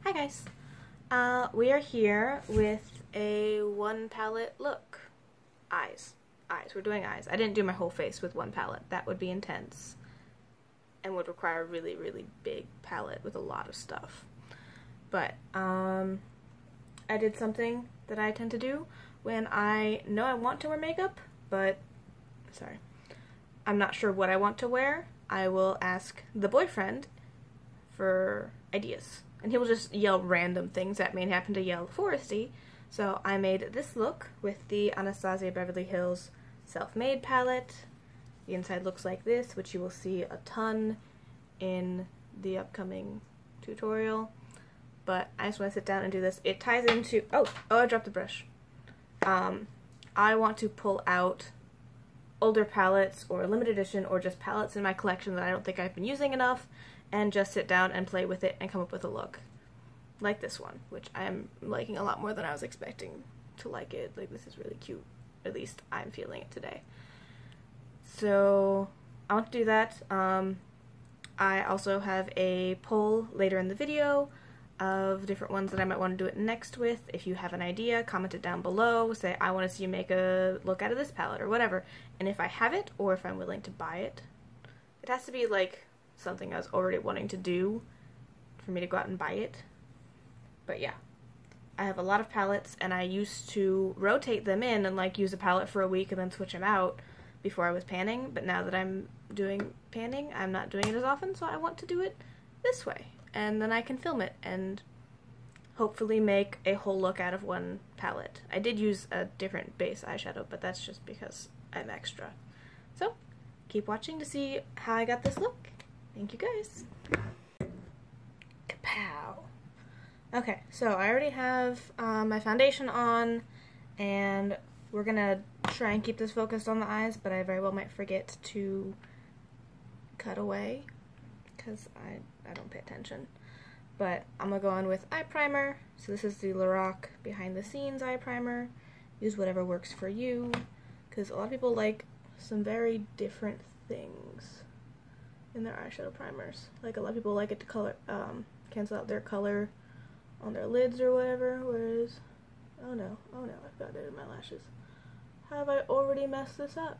Hi guys. We are here with a one palette look. Eyes. We're doing eyes. I didn't do my whole face with one palette. That would be intense and would require a really, really big palette with a lot of stuff. But I did something that I tend to do when I know I want to wear makeup, but I'm not sure what I want to wear. I will ask the boyfriend for ideas, and he will just yell random things at me and happen to yell foresty. So I made this look with the Anastasia Beverly Hills Self-Made palette. The inside looks like this, which you will see a ton in the upcoming tutorial. But I just want to sit down and do this. It ties into, oh, I dropped the brush. I want to pull out older palettes or limited edition or just palettes in my collection that I don't think I've been using enough, and just sit down and play with it and come up with a look like this one, which I am liking a lot more than I was expecting to like it. Like, this is really cute. At least I'm feeling it today. So I want to do that. I also have a poll later in the video of different ones that I might want to do it next with. If you have an idea, comment it down below. Say, I want to see you make a look out of this palette or whatever. And if I have it, or if I'm willing to buy it, it has to be like something I was already wanting to do for me to go out and buy it. But yeah, I have a lot of palettes, and I used to rotate them in and like use a palette for a week and then switch them out before I was panning. But now that I'm doing panning, I'm not doing it as often, so I want to do it this way. And then I can film it and hopefully make a whole look out of one palette. I did use a different base eyeshadow, but that's just because I'm extra. So, keep watching to see how I got this look. Thank you guys. Kapow! Okay, so I already have my foundation on, and we're gonna try and keep this focused on the eyes, but I very well might forget to cut away, because I don't pay attention. But I'm gonna go on with eye primer. So this is the Lorac Behind the Scenes eye primer. Use whatever works for you, because a lot of people like some very different things in their eyeshadow primers. Like, a lot of people like it to color, cancel out their color on their lids or whatever, whereas, oh no, I've got it in my lashes. Have I already messed this up?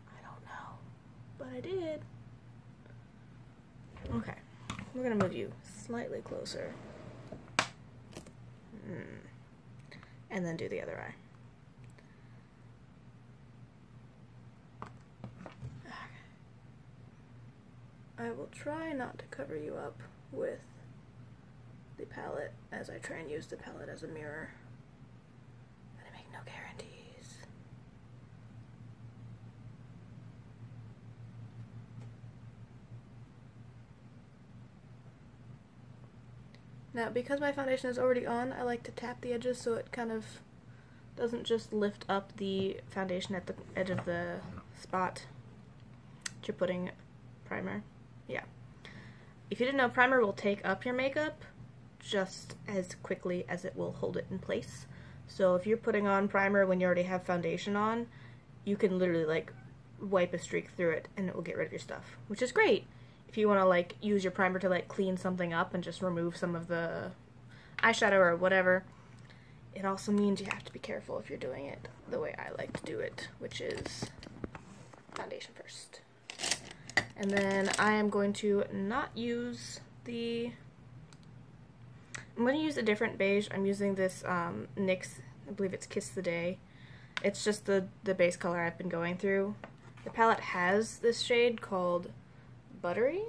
I don't know, but I did. Okay, we're gonna move you slightly closer. And then do the other eye. I will try not to cover you up with the palette as I try and use the palette as a mirror. But I make no guarantees. Now, because my foundation is already on, I like to tap the edges so it kind of doesn't just lift up the foundation at the edge of the spot that you're putting primer. Yeah. If you didn't know, primer will take up your makeup just as quickly as it will hold it in place. So if you're putting on primer when you already have foundation on, you can literally like wipe a streak through it and it will get rid of your stuff, which is great if you want to like use your primer to like clean something up and just remove some of the eyeshadow or whatever. It also means you have to be careful if you're doing it the way I like to do it, which is foundation first. And then I am going to not use the... I'm going to use a different beige. I'm using this NYX, I believe it's Kiss the Day. It's just the base color I've been going through. The palette has this shade called Buttery,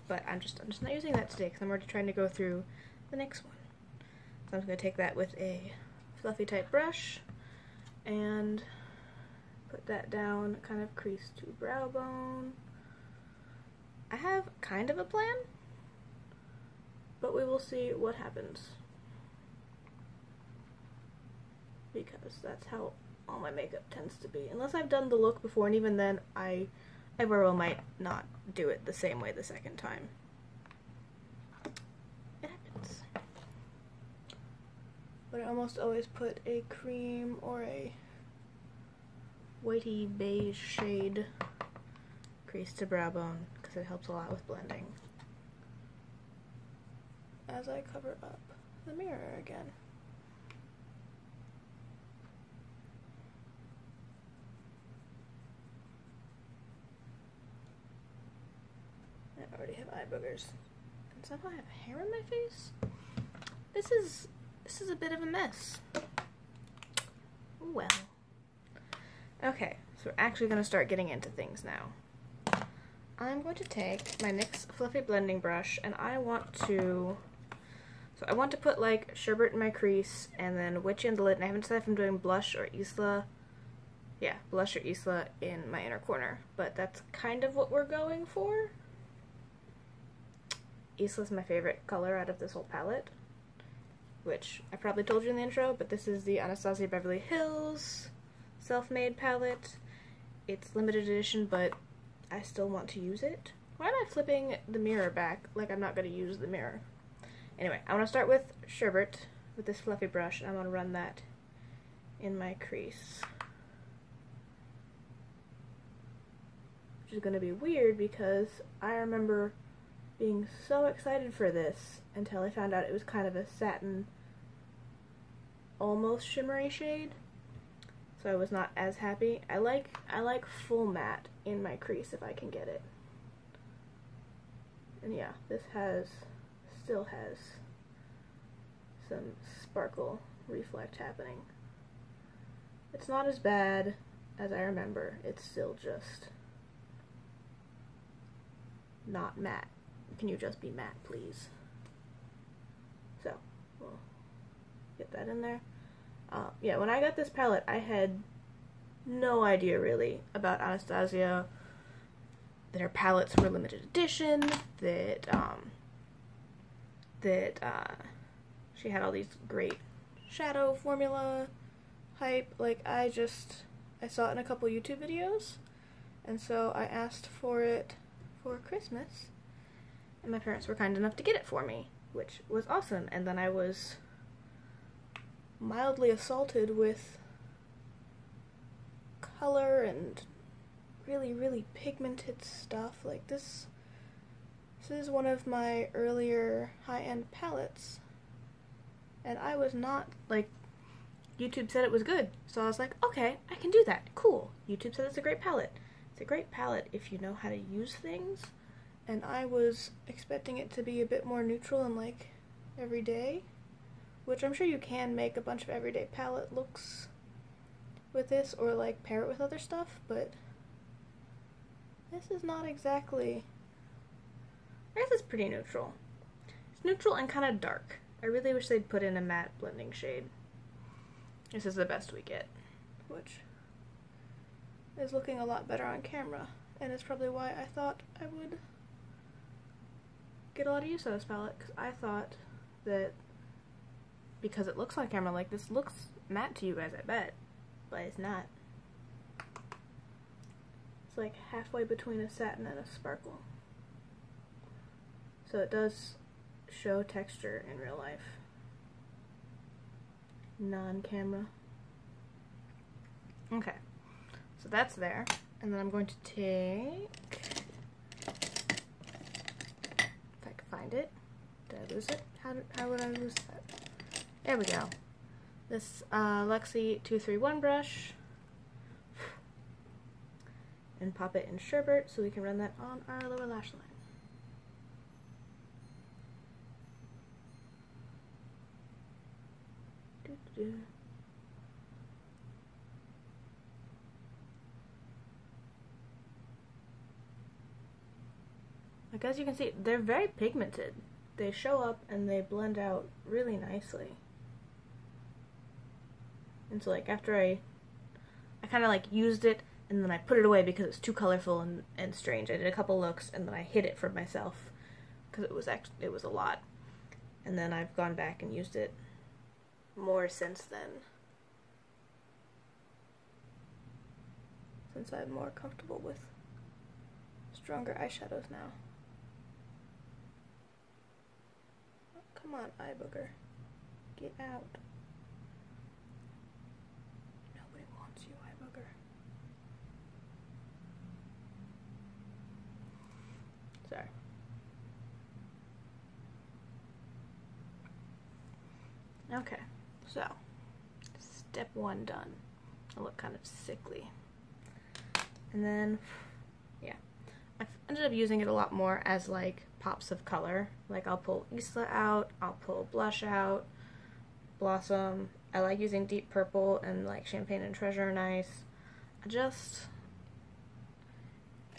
but I'm just not using that today because I'm already trying to go through the next one. So I'm just going to take that with a fluffy type brush and put that down, kind of crease to brow bone. I have kind of a plan, but we will see what happens, because that's how all my makeup tends to be. Unless I've done the look before, and even then I very well might not do it the same way the second time. It happens. But I almost always put a cream or a whitey beige shade crease to brow bone, because it helps a lot with blending. as I cover up the mirror again. I already have eye boogers. And somehow I have hair in my face? This is a bit of a mess. Well. Okay, so we're actually going to start getting into things now. I'm going to take my NYX Fluffy Blending Brush, and I want to put like sherbet in my crease, and then witchy on the lid, and I haven't decided if I'm doing blush or Isla. Yeah, blush or Isla in my inner corner, but that's kind of what we're going for. Isla's my favorite color out of this whole palette, which I probably told you in the intro, but this is the Anastasia Beverly Hills Self-Made palette. It's limited edition, but I still want to use it. Why am I flipping the mirror back like I'm not going to use the mirror? Anyway, I want to start with sherbet with this fluffy brush, and I'm going to run that in my crease. Which is going to be weird because I remember being so excited for this until I found out it was kind of a satin, almost shimmery shade. So I was not as happy. I like full matte in my crease if I can get it. And yeah, this still has some sparkle reflect happening. It's not as bad as I remember. It's still just not matte. Can you just be matte, please? So, we'll get that in there. Yeah, when I got this palette, I had no idea really about Anastasia, that her palettes were limited edition, that she had all these great shadow formula hype. Like, I saw it in a couple YouTube videos, and so I asked for it for Christmas, and my parents were kind enough to get it for me, which was awesome. And then I was mildly assaulted with color and really pigmented stuff. Like this is one of my earlier high-end palettes, and I was not, like, YouTube said it was good, so I was like, okay, I can do that, cool. YouTube said it's a great palette. It's a great palette if you know how to use things, and I was expecting it to be a bit more neutral and, like, everyday, which I'm sure you can make a bunch of everyday palette looks with this, or, like, pair it with other stuff, but this is not exactly... This is pretty neutral. It's neutral and kind of dark. I really wish they'd put in a matte blending shade. This is the best we get, which is looking a lot better on camera, and it's probably why I thought I would get a lot of use out of this palette, because I thought that because it looks on camera, like, this looks matte to you guys, I bet, but it's not. It's like halfway between a satin and a sparkle. So it does show texture in real life. Non-camera. Okay, so that's there, and then I'm going to take, if I can find it. Did I lose it? How would I lose that? There we go. This Luxie 231 brush, and pop it in sherbet so we can run that on our lower lash line. Like, as you can see, they're very pigmented. They show up and they blend out really nicely. And so, like, after I kind of, like, used it and then I put it away because it's too colorful and strange. I did a couple looks and then I hid it for myself because it was a lot. And then I've gone back and used it more since then, since I'm more comfortable with stronger eyeshadows now. Oh, come on, eye booger, get out. Nobody wants you, eye booger. Sorry. Okay, so step 1 done. I look kind of sickly. And then, yeah, I've ended up using it a lot more as like pops of color. Like I'll pull Isla out, I'll pull blush out, Blossom. I like using deep purple and like Champagne and Treasure are nice.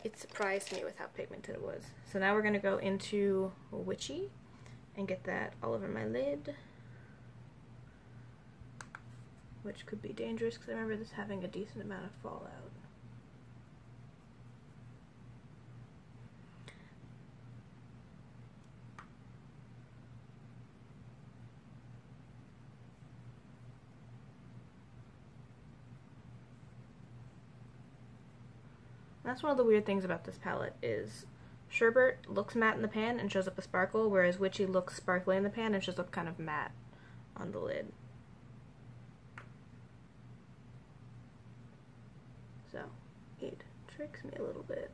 It surprised me with how pigmented it was. So now we're going to go into Witchy and get that all over my lid, which could be dangerous because I remember this having a decent amount of fallout. That's one of the weird things about this palette is Sherbet looks matte in the pan and shows up a sparkle, whereas Witchy looks sparkly in the pan and shows up kind of matte on the lid. So it tricks me a little bit.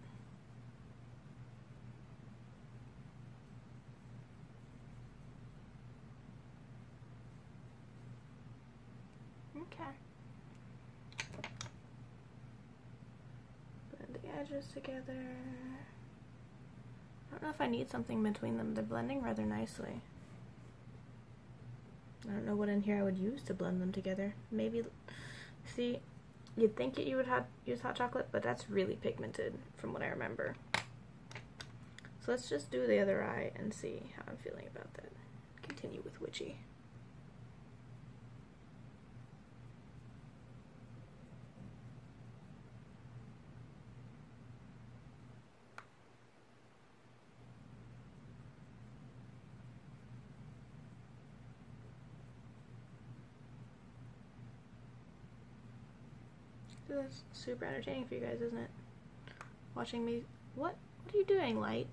Okay. Edges together. I don't know if I need something between them. They're blending rather nicely. I don't know what in here I would use to blend them together. Maybe, see, you'd think you would use hot chocolate, but that's really pigmented from what I remember. So let's just do the other eye and see how I'm feeling about that. Continue with Witchy. That's super entertaining for you guys, isn't it? Watching me. What are you doing, light?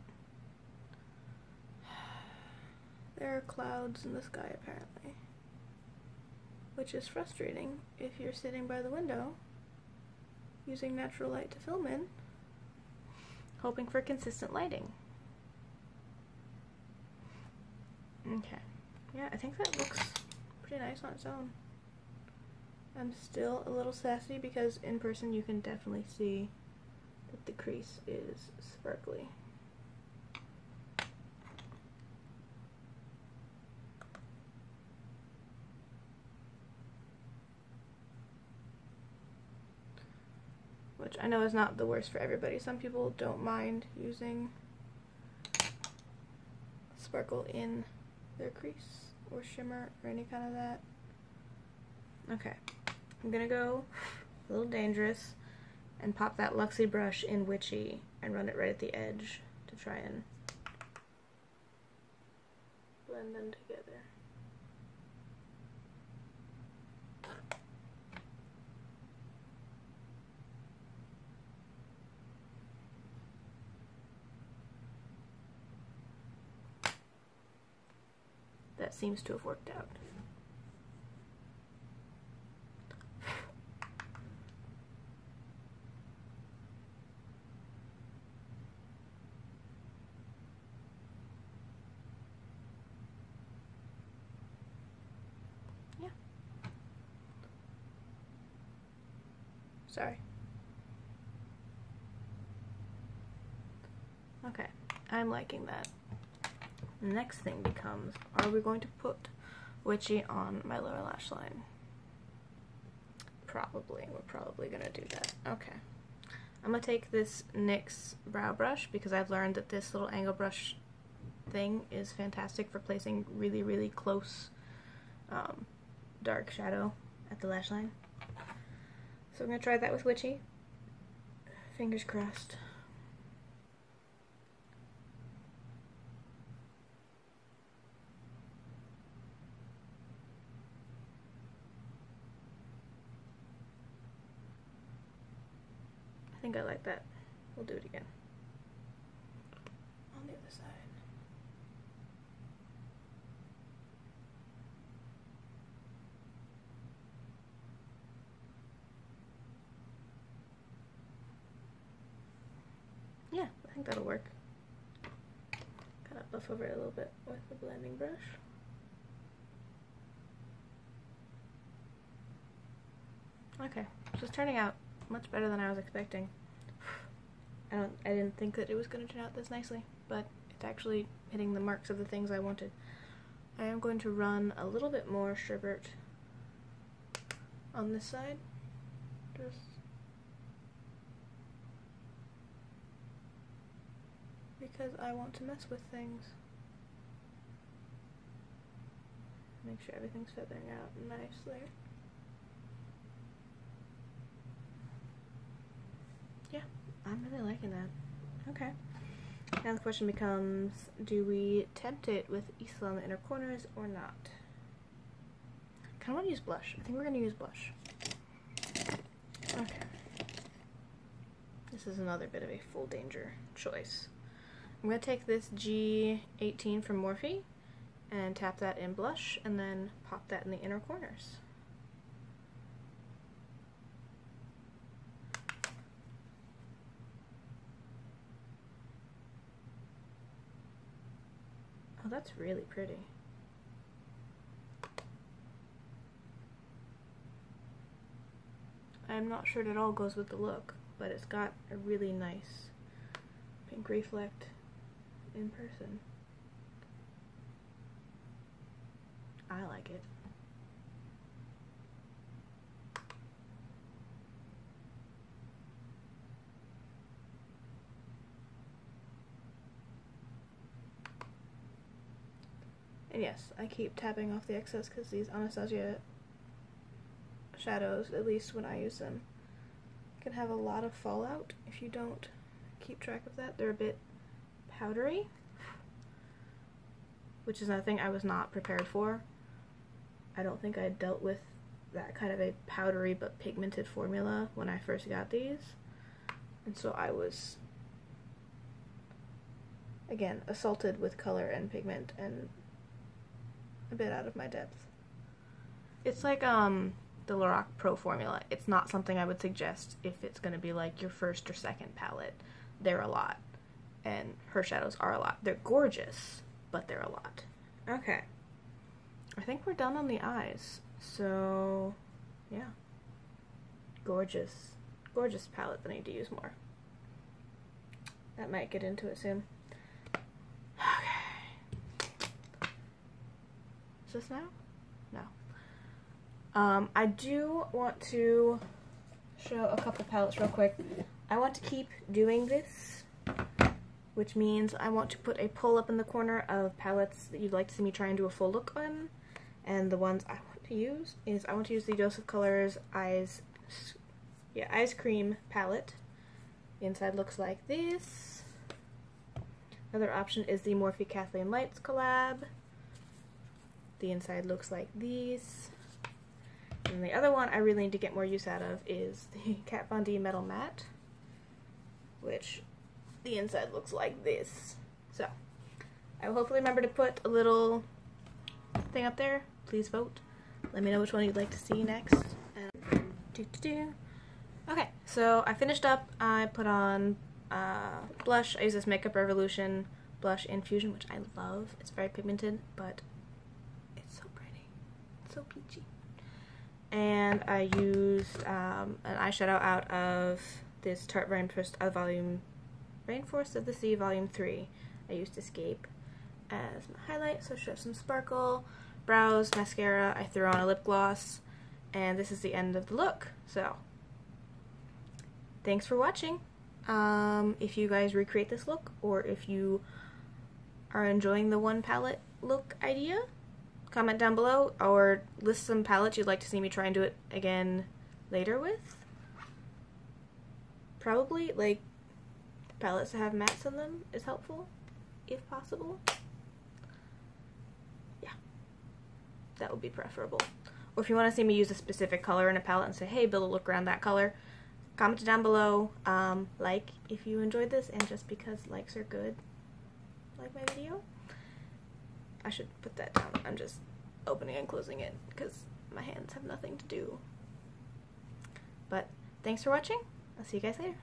There are clouds in the sky, apparently. Which is frustrating if you're sitting by the window using natural light to film in, hoping for consistent lighting. Okay. Yeah, I think that looks pretty nice on its own. I'm still a little sassy because in person you can definitely see that the crease is sparkly. Which I know is not the worst for everybody. Some people don't mind using sparkle in their crease or shimmer or any kind of that. Okay. I'm gonna go a little dangerous and pop that Luxie brush in Witchy and run it right at the edge to try and blend them together. That seems to have worked out. Sorry. Okay, I'm liking that. The next thing becomes, are we going to put Witchy on my lower lash line? Probably. We're probably gonna do that. Okay. I'm gonna take this NYX brow brush because I've learned that this little angle brush thing is fantastic for placing really, really close dark shadow at the lash line. So I'm going to try that with Witchy. Fingers crossed. I think I like that. We'll do it again. On the other side. Yeah, I think that'll work. Kind of buff over it a little bit with the blending brush. Okay, so it's turning out much better than I was expecting. I didn't think that it was going to turn out this nicely, but it's actually hitting the marks of the things I wanted. I am going to run a little bit more sherbet on this side, just because I want to mess with things. Make sure everything's feathering out nicely. Yeah, I'm really liking that. Okay. Now the question becomes, do we tempt it with Isla on the inner corners or not? I kind of want to use blush. I think we're going to use blush. Okay. This is another bit of a full danger choice. I'm going to take this G18 from Morphe and tap that in blush and then pop that in the inner corners. Oh, that's really pretty. I'm not sure it all goes with the look, but it's got a really nice pink reflect in person. I like it. And yes, I keep tapping off the excess because these Anastasia shadows, at least when I use them, can have a lot of fallout if you don't keep track of that. They're a bit powdery, which is another thing I was not prepared for. I don't think I dealt with that kind of a powdery but pigmented formula when I first got these, and so I was, again, assaulted with color and pigment and a bit out of my depth. It's like the Lorac Pro formula. It's not something I would suggest if it's going to be like your first or second palette. They're a lot, and her shadows are a lot. They're gorgeous, but they're a lot. Okay, I think we're done on the eyes, so yeah. Gorgeous, gorgeous palette that I need to use more. That might get into it soon. Okay. Is this now? No. I do want to show a couple palettes real quick. I want to keep doing this, which means I want to put a pull up in the corner of palettes that you'd like to see me try and do a full look on. And the ones I want to use is, I want to use the Dose of Colors Ice Cream palette. The inside looks like this. Another option is the Morphe Kathleen Lights collab. The inside looks like these. And the other one I really need to get more use out of is the Kat Von D Metal Matte, which the inside looks like this. So, I will hopefully remember to put a little thing up there. Please vote. Let me know which one you'd like to see next. Okay, so I finished up. I put on blush. I use this Makeup Revolution blush Infusion, which I love. It's very pigmented, but it's so pretty. It's so peachy. And I used an eyeshadow out of this Tarte Rainforest of the Sea Volume 3. I used Escape as my highlight, so show some sparkle. Brows, mascara, I threw on a lip gloss, and this is the end of the look. So, thanks for watching. If you guys recreate this look, or if you are enjoying the one palette look idea, comment down below, or list some palettes you'd like to see me try and do it again later with. Probably, like, palettes that have mattes in them is helpful, if possible. Yeah, that would be preferable. Or if you want to see me use a specific color in a palette and say, hey, build a look around that color, comment it down below. Like if you enjoyed this, and just because likes are good, like my video. I should put that down. I'm just opening and closing it because my hands have nothing to do. But thanks for watching. I'll see you guys later.